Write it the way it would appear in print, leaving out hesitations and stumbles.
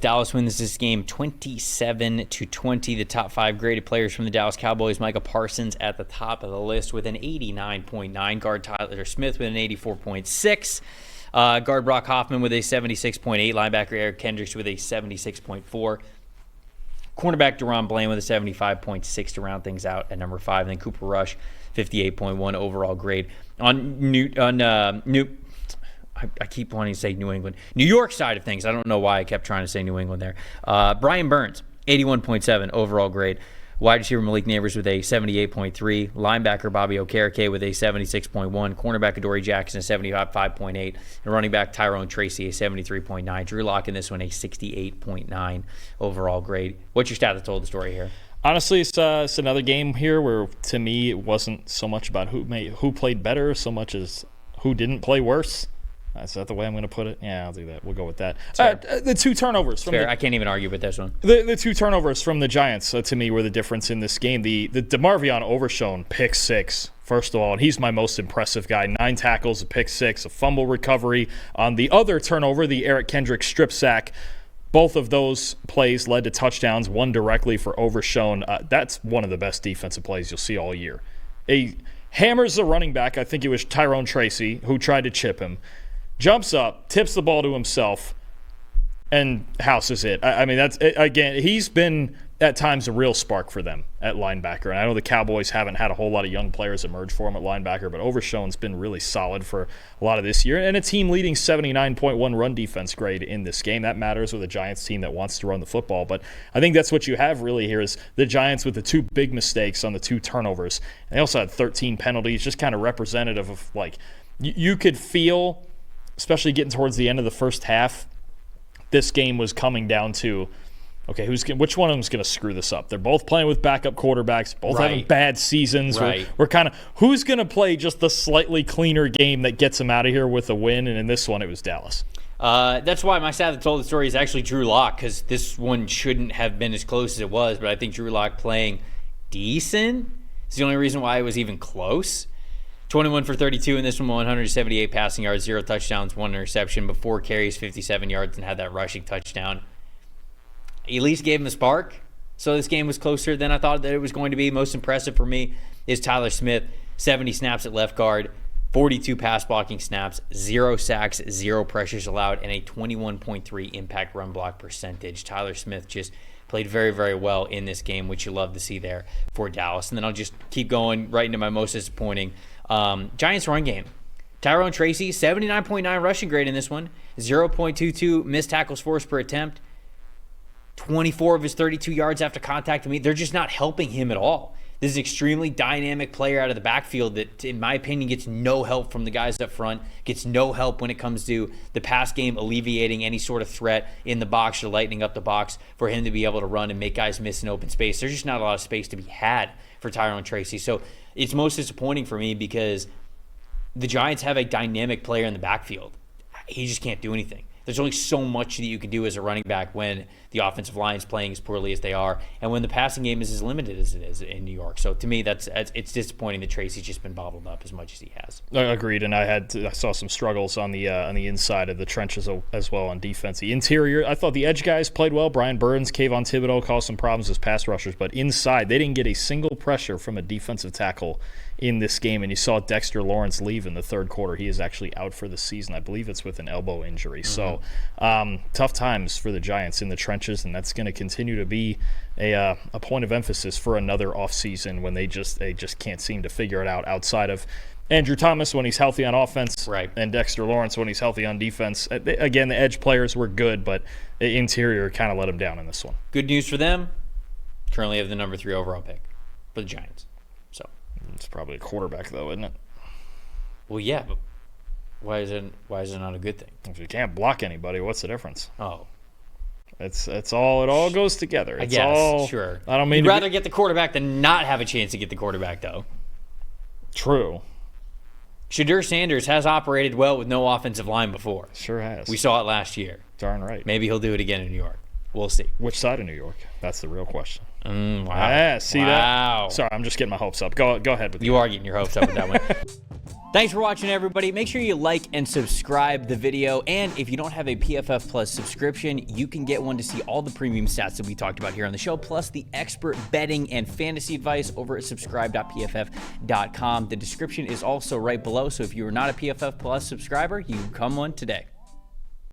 Dallas wins this game 27-20. The top 5 graded players from the Dallas Cowboys. Micah Parsons at the top of the list with an 89.9. Guard Tyler Smith with an 84.6. Guard Brock Hoffman with a 76.8. Linebacker Eric Kendricks with a 76.4. Cornerback Deron Blaine with a 75.6 to round things out at number 5. And then Cooper Rush, 58.1 overall grade. I keep wanting to say New England. New York side of things. I don't know why I kept trying to say New England there. Brian Burns, 81.7 overall grade. Wide receiver Malik Neighbors with a 78.3. Linebacker Bobby Okereke with a 76.1. Cornerback Adoree Jackson, a 75.8. And running back Tyrone Tracy, a 73.9. Drew Lock in this one, a 68.9 overall grade. What's your stat that told the story here? Honestly, it's another game here where, to me, it wasn't so much about who played better so much as who didn't play worse. Is that the way I'm going to put it? Yeah, I'll do that. We'll go with that. The 2 turnovers. I can't even argue with this one. The 2 turnovers from the Giants, to me, were the difference in this game. The DeMarvion Overshown pick 6, first of all, and he's my most impressive guy. 9 tackles, a pick 6, a fumble recovery. On the other turnover, the Eric Kendricks strip sack, both of those plays led to touchdowns, one directly for Overshown. That's one of the best defensive plays you'll see all year. He hammers the running back, I think it was Tyrone Tracy, who tried to chip him. Jumps up, tips the ball to himself, and houses it. I mean, that's again, he's been at times a real spark for them at linebacker. And I know the Cowboys haven't had a whole lot of young players emerge for him at linebacker, but Overshown's been really solid for a lot of this year. And a team-leading 79.1 run defense grade in this game. That matters with a Giants team that wants to run the football. But I think that's what you have really here is the Giants with the 2 big mistakes on the 2 turnovers. And they also had 13 penalties, just kind of representative of, like, you could feel, especially getting towards the end of the first half, this game was coming down to, okay, which one of them is going to screw this up? They're both playing with backup quarterbacks, both having bad seasons. Right. We're kind of, who's going to play just the slightly cleaner game that gets them out of here with a win? And in this one, it was Dallas. That's why my stat that told the story is actually Drew Lock, because this one shouldn't have been as close as it was, but I think Drew Lock playing decent is the only reason why it was even close. 21 for 32 in this one, 178 passing yards, 0 touchdowns, 1 interception, but 4 carries, 57 yards, and had that rushing touchdown. At least gave him a spark. So this game was closer than I thought that it was going to be. Most impressive for me is Tyler Smith, 70 snaps at left guard, 42 pass blocking snaps, 0 sacks, 0 pressures allowed, and a 21.3 impact run block percentage. Tyler Smith just played very, very well in this game, which you love to see there for Dallas. And then I'll just keep going right into my most disappointing Giants run game. Tyrone Tracy, 79.9 rushing grade in this one, 0.22 missed tackles forced per attempt, 24 of his 32 yards after contact. I mean, they're just not helping him at all. This is an extremely dynamic player out of the backfield that, in my opinion, gets no help from the guys up front, gets no help when it comes to the pass game, alleviating any sort of threat in the box or lightening up the box for him to be able to run and make guys miss in open space. There's just not a lot of space to be had for Tyrone Tracy. So it's most disappointing for me because the Giants have a dynamic player in the backfield. He just can't do anything. There's only so much that you can do as a running back when the offensive line is playing as poorly as they are and when the passing game is as limited as it is in New York. So to me, it's disappointing that Tracy's just been bottled up as much as he has. Agreed, and I saw some struggles on the inside of the trenches as well on defense. The interior, I thought the edge guys played well. Brian Burns, Kayvon Thibodeau caused some problems as pass rushers, but inside they didn't get a single pressure from a defensive tackle in this game, and you saw Dexter Lawrence leave in the third quarter. He is actually out for the season. I believe it's with an elbow injury. So tough times for the Giants in the trenches, and that's going to continue to be a point of emphasis for another offseason when they just can't seem to figure it out outside of Andrew Thomas when he's healthy on offense, right, and Dexter Lawrence when he's healthy on defense. Again, the edge players were good, but the interior kind of let them down in this one. Good news for them. Currently have the number 3 overall pick for the Giants. So it's probably a quarterback, though, isn't it? Well, yeah, but why is it not a good thing? If you can't block anybody, what's the difference? Oh, it's all. It all goes together. I guess. Sure. I don't mean you'd rather get the quarterback than not have a chance to get the quarterback, though. True. Shadur Sanders has operated well with no offensive line before. Sure has. We saw it last year. Darn right. Maybe he'll do it again in New York. We'll see. Which side of New York? That's the real question. Wow. Yeah, see that? Sorry, I'm just getting my hopes up. Go ahead with you. You are getting your hopes up with that one. Thanks for watching, everybody. Make sure you like and subscribe the video. And if you don't have a PFF Plus subscription, you can get one to see all the premium stats that we talked about here on the show, plus the expert betting and fantasy advice over at subscribe.pff.com. The description is also right below, so if you are not a PFF Plus subscriber, you can become one today.